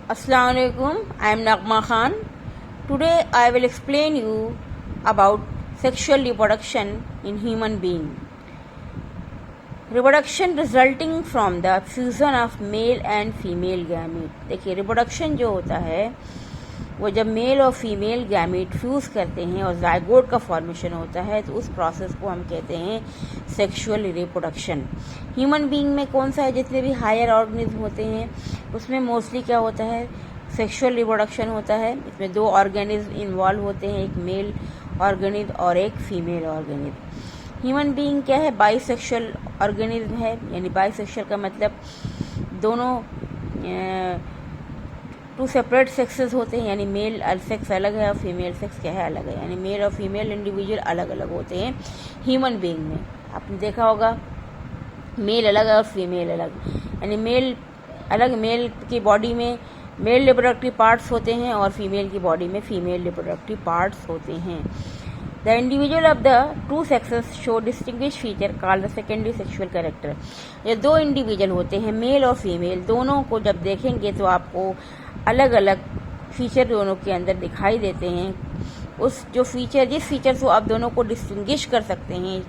Assalamu alaikum. I am Nagma Khan. Today I will explain you about sexual reproduction in human being. Reproduction resulting from the fusion of male and female gamete. देखिए reproduction जो होता है वो जब mail और female gamete fuse करते हैं और जाइगोट का फॉर्मेशन होता है तो उस प्रोसेस को हम कहते हैं सेक्सुअल रिप्रोडक्शन. ह्यूमन बीइंग में कौन सा है, जितने भी हायर ऑर्गेनिज्म होते हैं उसमें मोस्टली क्या होता है, सेक्सुअल रिप्रोडक्शन होता है. इसमें दो ऑर्गेनिज्म इन्वॉल्व होते हैं, एक मेल ऑर्गेनिज्म और एक फीमेल ऑर्गेनिज्म. ह्यूमन बीइंग क्या है, बाइसेक्सुअल ऑर्गेनिज्म है. यानी बाइसेक्सुअल का मतलब दोनों टू सेपरेट सेक्सेस होते हैं, यानी मेल सेक्स अलग है और फीमेल सेक्स क्या है, अलग है. यानी मेल और फीमेल इंडिविजुअल अलग अलग होते हैं ह्यूमन बीइंग में. आपने देखा होगा मेल अलग है और फीमेल अलग. यानी मेल अलग, मेल की बॉडी में मेल रिप्रोडक्टिव पार्ट्स होते हैं और फीमेल की बॉडी में फीमेल रिप्रोडक्टिव पार्ट्स होते हैं. The individual of the two sexes show distinguish feature called the secondary sexual character. ये दो इंडिविजुअल होते हैं, मेल और फीमेल, दोनों को जब देखेंगे तो आपको अलग अलग फीचर दोनों के अंदर दिखाई देते हैं. उस जो फीचर, जिस फीचर को आप दोनों को डिस्टिंग्विश कर सकते हैं,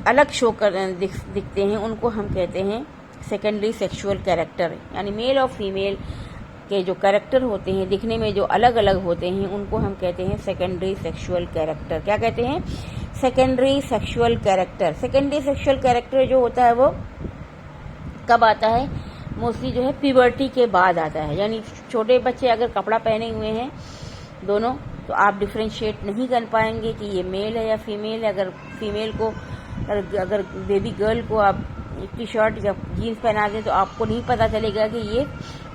अलग शो कर दिखते हैं, उनको हम कहते हैं सेकेंडरी सेक्सुअल कैरेक्टर. यानी मेल और फीमेल के जो कैरेक्टर होते हैं, दिखने में जो अलग अलग होते हैं, उनको हम कहते हैं सेकेंडरी सेक्सुअल कैरेक्टर. क्या कहते हैं, secondary sexual character. Secondary sexual character जो होता है वो कब आता है, मोस्टली जो है प्यूबर्टी के बाद आता है. यानी छोटे बच्चे अगर कपड़ा पहने हुए हैं दोनों, तो आप डिफ्रेंशिएट नहीं कर पाएंगे कि ये मेल है या फीमेल है. अगर फीमेल को, अगर बेबी गर्ल को आप टी शर्ट या जीन्स पहना दें तो आपको नहीं पता चलेगा कि ये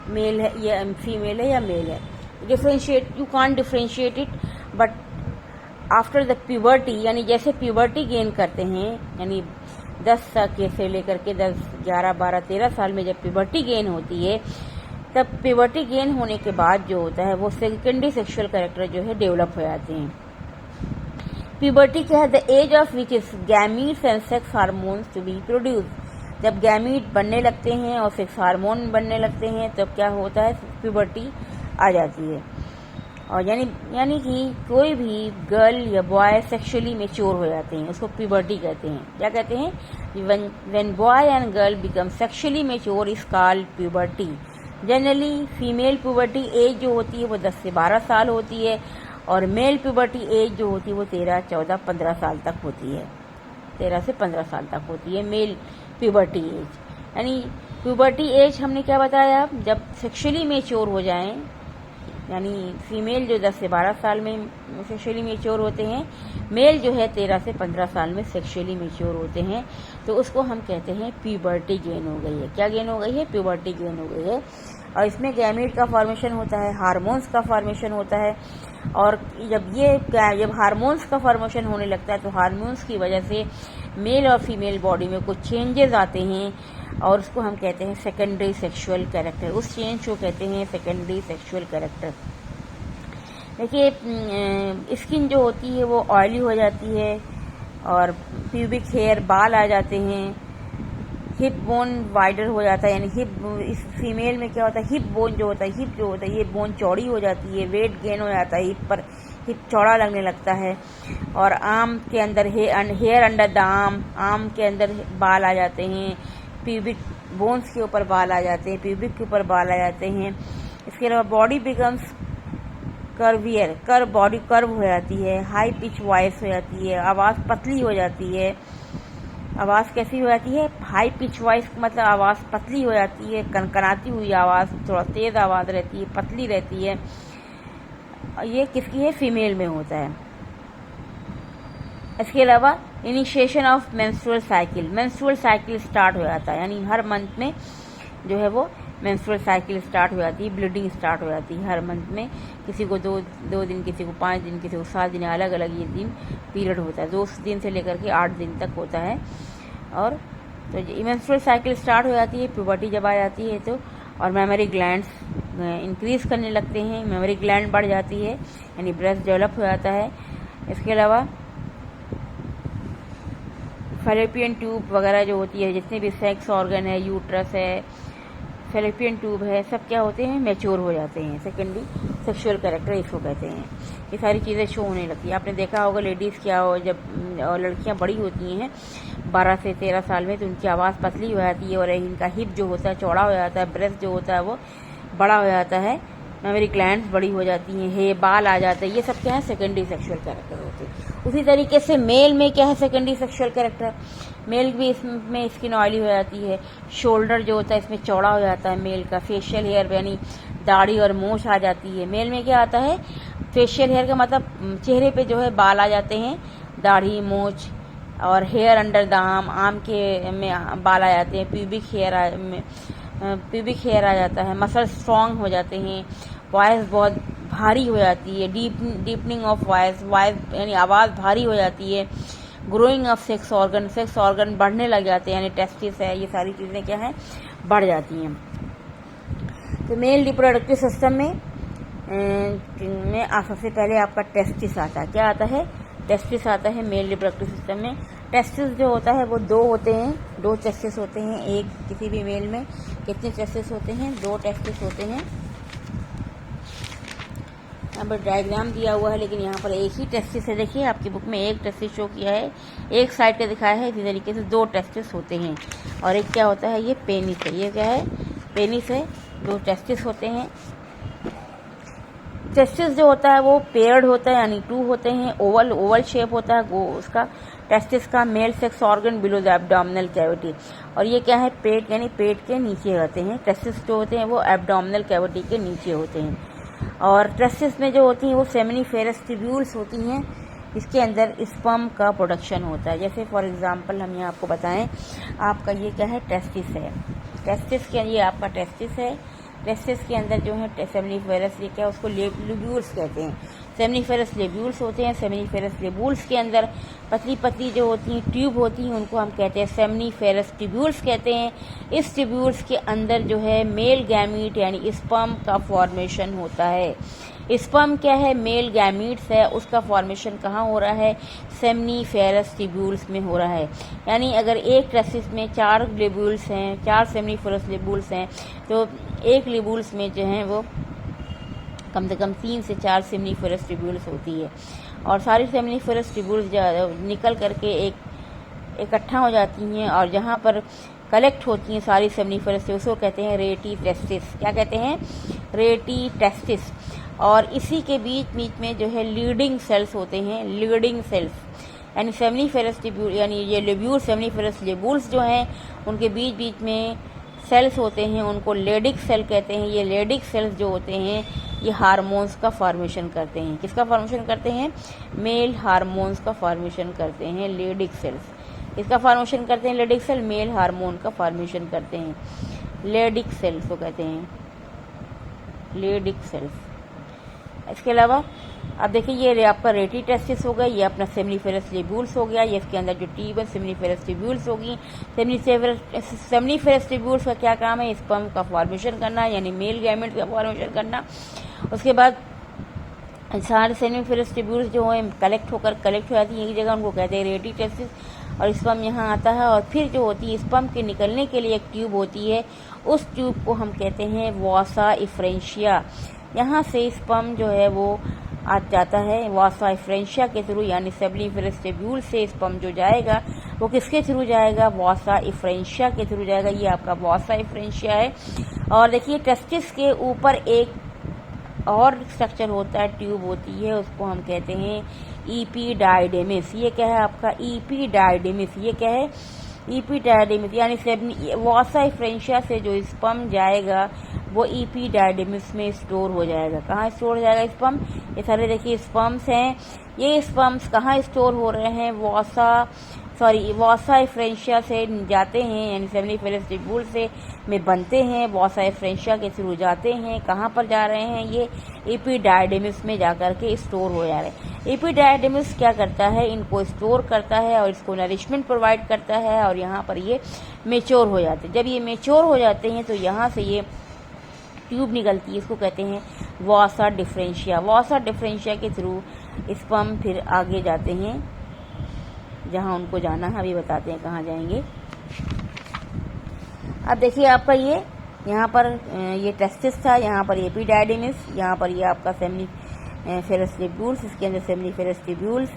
मेल है या फीमेल है या मेल है. Differentiate, you can't differentiate it. But after the puberty, यानी जैसे प्यूबर्टी गेन करते हैं, यानी 10 तक से लेकर के 10, 11, 12, 13 साल में जब प्यूबर्टी गेन होती है, तब प्यूबर्टी गेन होने के बाद जो होता है वो सेकेंडरी सेक्सुअल कैरेक्टर जो है डेवलप हो जाते हैं. प्यूबर्टी क्या है, the age of which is gametes and sex hormones to be produce. जब गैमीट बनने लगते हैं और सेक्स हार्मोन बनने लगते हैं तब क्या होता है, प्यूबर्टी आ जाती है. और यानी कि कोई भी गर्ल या बॉय सेक्सुअली मैच्योर हो जाते हैं, उसको प्यूबर्टी कहते हैं. क्या कहते हैं, when boy and girl become sexually mature is called puberty. Generally female puberty as जो होती है वो 10 से 12 साल होती है और मेल प्यूबर्टी एज जो होती है वो 13, 14, 15 साल तक होती है. 13 से 15 साल तक होती है मेल प्यूबर्टी एज. यानी प्यूबर्टी एज हमने क्या बताया, जब सेक्सुअली मैच्योर हो जाएं. यानी फीमेल जो 10 से 12 साल में सेक्सुअली मैच्योर होते हैं, मेल जो है 13 से 15 साल में सेक्सुअली मैच्योर होते हैं, तो उसको हम कहते हैं प्यूबर्टी गेन हो गई है. क्या गेन हो गई है, प्यूबर्टी गेन हो गई है. और इसमें गैमेट का फॉर्मेशन होता है, हार्मोन्स का फॉर्मेशन होता है. और जब हार्मोन्स का फॉर्मेशन होने लगता है तो हार्मोन्स की वजह से मेल और फीमेल बॉडी में कुछ चेंजेस आते हैं और उसको हम कहते हैं सेकेंडरी सेक्सुअल कैरेक्टर. उस चेंज को कहते हैं सेकेंडरी सेक्सुअल कैरेक्टर. देखिए स्किन जो होती है वो ऑयली हो जाती है और प्यूबिक हेयर, बाल आ जाते हैं. हिप बोन वाइडर हो जाता है. यानी हिप, इस फीमेल में क्या होता है, हिप बोन जो होता है ये बोन चौड़ी हो जाती है. वेट गेन हो जाता है, हिप चौड़ा लगने लगता है. और आर्म के अंदर हेयर अंडर द आर्म के अंदर बाल आ जाते हैं. प्यूबिक बोन्स के ऊपर बाल आ जाते हैं, प्यूबिक के ऊपर बाल आ जाते हैं. इसके अलावा बॉडी बिकम्स कर्वियर, बॉडी कर्व हो जाती है. हाई पिच वॉइस हो जाती है, आवाज़ पतली हो जाती है. आवाज़ कैसी हो जाती है, हाई पिच वॉइस मतलब आवाज़ पतली हो जाती है, कनकनाती हुई आवाज़, थोड़ा तेज़ आवाज़ रहती है, पतली रहती है. ये किसकी है, फीमेल में होता है. इसके अलावा initiation of menstrual cycle start हो जाता है. यानी हर मंथ में जो है वो मेंस्ट्रुअल साइकिल स्टार्ट हो जाती है, ब्लीडिंग स्टार्ट हो जाती है हर मंथ में. किसी को 2 दिन, किसी को 5 दिन, किसी को 7 दिन, अलग अलग ये दिन पीरियड होता है. 2 दिन से लेकर के 8 दिन तक होता है. और तो मेंस्ट्रुअल साइकिल स्टार्ट हो जाती है, प्यूबर्टी जब आ जाती है तो. और मेमोरी ग्लैंड्स इंक्रीज करने लगते हैं, मेमोरी ग्लैंड बढ़ जाती है, यानी ब्रेस्ट डेवलप हो जाता है. इसके अलावा फैलोपियन ट्यूब वगैरह जो होती है, जितने भी सेक्स ऑर्गन है, यूट्रस है, फेलोपियन ट्यूब है, सब क्या होते हैं, मैच्योर हो जाते हैं। सेकेंडरी सेक्सुअल कैरेक्टर इसको कहते हैं। ये सारी चीज़ें शो होने लगती है। आपने देखा होगा लेडीज़ क्या हो, जब लड़कियां बड़ी होती हैं 12 से 13 साल में, तो उनकी आवाज़ पतली हो जाती है और इनका हिप जो होता है चौड़ा हो जाता है, ब्रेस्ट जो होता है वो बड़ा हो जाता है, मेमोरी ग्लैंड्स बड़ी हो जाती हैं, बाल आ जाते हैं। ये सब क्या है, सेकेंडरी सेक्सुअल कैरेक्टर होते हैं। उसी तरीके से मेल में क्या है, सेकेंडरी सेक्सुअल कैरेक्टर। मेल भी इसमें स्किन ऑयली हो जाती है, शोल्डर जो होता है इसमें चौड़ा हो जाता है मेल का, फेशियल हेयर यानी दाढ़ी और मूछ आ जाती है। मेल में क्या आता है, फेशियल हेयर का मतलब चेहरे पे जो है बाल आ जाते हैं, दाढ़ी मूछ, और हेयर अंडर द आर्म के में बाल आ जाते हैं, प्यूबिक हेयर आ जाता है, मसल स्ट्रांग हो जाते हैं, वॉइस बहुत भारी हो जाती है, डीपनिंग ऑफ वॉइस यानी आवाज़ भारी हो जाती है, ग्रोइंग ऑफ सेक्स ऑर्गन बढ़ने लग जाते हैं, यानी टेस्टिस है, ये सारी चीज़ें क्या है, बढ़ जाती हैं। तो मेल रिप्रोडक्टिव सिस्टम में सबसे पहले आपका टेस्टिस आता है। क्या आता है, टेस्टिस आता है मेल रिप्रोडक्टिव सिस्टम में। टेस्टिस जो होता है वो 2 होते हैं, 2 टेस्टिस होते हैं। एक किसी भी मेल में कितने टेस्टिस होते हैं, 2 टेस्टिस होते हैं। यहाँ पर डायग्राम दिया हुआ है, लेकिन यहाँ पर एक ही टेस्टिस है। देखिए आपकी बुक में एक टेस्टिस शो किया है, एक साइड का दिखाया है। इसी तरीके से 2 टेस्टिस होते हैं। और एक क्या होता है, ये पेनिस है। ये क्या है, पेनिस है। 2 टेस्टिस होते हैं। टेस्टिस जो होता है वो पेयर्ड होता है, यानी 2 होते हैं। ओवल शेप होता है वो उसका टेस्टिस का। Male sex organ below the abdominal cavity. और ये क्या है, पेट यानी पेट के नीचे रहते हैं। टेस्टिस जो होते हैं वो एब्डोमिनल कैविटी के नीचे होते हैं। और टेस्टिस में जो होती हैं वो सेमिनिफेरस ट्यूब्यूल्स होती हैं, इसके अंदर स्पर्म का प्रोडक्शन होता है। जैसे फॉर एग्जांपल हम यहाँ आपको बताएं, आपका ये क्या है, टेस्टिस है। टेस्टिस के ये आपका टेस्टिस है। टेस्टिस के अंदर जो है सेमिनिफेरस, ये क्या, उसको लेब्यूल्स कहते हैं। सेमिनिफेरस लेब्यूल्स होते हैं। सेमिनिफेरस लेब्यूल्स के अंदर पतली पतली जो होती हैं ट्यूब होती हैं, उनको हम कहते हैं सेमिनिफेरस ट्यूब्यूल्स कहते हैं। इस ट्यूब्यूल्स के अंदर जो है मेल गैमीट यानी स्पर्म का फॉर्मेशन होता है। स्पर्म क्या है, मेल गैमीट्स है, उसका फॉर्मेशन कहाँ हो रहा है, सेमिनिफेरस ट्यूब्यूल्स में हो रहा है। यानी अगर एक टेस्टिस में 4 लेब्यूल्स हैं, 4 सेमिनिफेरस लेब्यूल्स हैं, तो एक लेब्यूल्स में जो है वो कम से कम 3 से 4 सेमिनिफेरस ट्यूब्यूल्स होती है। और सारी सेमिनिफेरस ट्यूब्यूल्स निकल करके इकट्ठा हो जाती हैं, और जहाँ पर कलेक्ट होती हैं सारी सेमिनिफेरस, उसको कहते हैं रेटी टेस्टिस। क्या कहते हैं, रेटी टेस्टिस। और इसी के बीच में जो है लीडिंग सेल्स होते हैं, लीडिंग सेल्स यानी सेमिनिफेरस ट्यूब्यूल, यानी ये लेब्यूल सेमिनिफेरस लेब्यूल्स जो हैं उनके बीच में सेल्स होते हैं, उनको लेडिक सेल कहते हैं। ये लेडिक सेल्स जो होते हैं ये हार्मोन्स का फॉर्मेशन करते हैं। किसका फॉर्मेशन करते हैं, मेल हार्मोन्स का फॉर्मेशन करते हैं लेडिक सेल्स। इसका फॉर्मेशन करते हैं लेडिक सेल, मेल हार्मोन का फॉर्मेशन करते हैं लेडिक सेल्स को कहते हैं, लेडिक सेल्स। इसके अलावा अब देखिए ये आपका रेटी टेस्टिस हो गया, ये अपना सेमिनिफेरस लेब्यूल्स हो गया, ये इसके अंदर जो ट्यूब है सेमिनिफेरस ट्यूब्यूल्स होगी। सेमिनिफेरस ट्यूब्यूल्स का क्या काम है, स्पर्म का फॉर्मेशन करना, यानी मेल गैमेट का फॉर्मेशन करना। उसके बाद सारे सेमिनिफेरस ट्यूब्यूल्स जो है कलेक्ट हो जाती है एक जगह, उनको कहते हैं रेटी टेस्टिस। और स्पर्म यहाँ आता है, और फिर जो होती है स्पर्म के निकलने के लिए एक ट्यूब होती है, उस ट्यूब को हम कहते हैं वासा इफ्रेंशिया। यहाँ से स्पर्म जो है वो आ जाता है वासा इफ्रेंशिया के थ्रू, यानी सेमिनिफेरस ट्यूब्यूल से स्पर्म जो जाएगा वो किसके थ्रू जाएगा, वासा इफ्रेंशिया के थ्रू जाएगा। ये आपका वासा इफ्रेंशिया है। और देखिए टेस्टिस के ऊपर एक और स्ट्रक्चर होता है, ट्यूब होती है, उसको हम कहते हैं इपीडायडेमिस। ये क्या है आपका, इपीडायडेमिस। ये क्या है, इपीडायडेमिस, यानी वासा इफ्रेंशिया से जो स्पर्म जाएगा वो इपीडायडेमिस में स्टोर हो जाएगा। कहाँ स्टोर हो जाएगा स्पर्म, ये सारे देखिए स्पर्म्स हैं। ये स्पर्म्स कहाँ स्टोर हो रहे हैं, वासा इफ्रेंशिया से जाते हैं, यानी सेमिनिफेरस ट्यूब्यूल से में बनते हैं, वासा इफ्रेंशिया के थ्रू जाते हैं। कहाँ पर जा रहे हैं, ये एपिडायडेमिस में जाकर के स्टोर हो जा रहे हैं। एपिडायडेमिस क्या करता है, इनको स्टोर करता है और इसको नरिशमेंट प्रोवाइड करता है, और यहाँ पर ये मेच्योर हो जाते हैं। जब ये मेच्योर हो जाते हैं तो यहाँ से ये ट्यूब निकलती है, इसको कहते हैं वासा डिफरेंशिया। वासा डिफरेंशिया के थ्रू स्पर्म फिर आगे जाते हैं जहाँ उनको जाना है, अभी बताते हैं कहाँ जाएंगे। अब देखिए आपका ये यहाँ पर ये टेस्टिस था, यहाँ पर एपिडाइडिमिस, यहाँ पर ये आपका सेमिनिफेरस ट्यूब्यूल्स, इसके अंदर सेमिनिफेरस ट्यूब्यूल्स,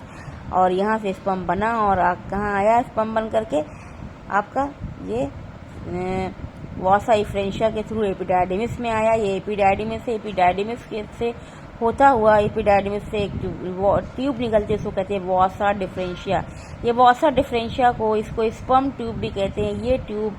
और यहाँ से स्पर्म बना और कहाँ आया स्पर्म बन करके आपका ये वासा इफ्रेंशिया के थ्रू एपिडाइडिमिस में आया। ये एपिडाइडिमिस है, एपिडाइडिमिस से होता हुआ एपिडाइडिमिस से एक ट्यूब निकलती है, इसको कहते हैं वासा डिफरेंशिया। ये वासा डिफरेंशिया को इसको स्पर्म ट्यूब भी कहते हैं। ये ट्यूब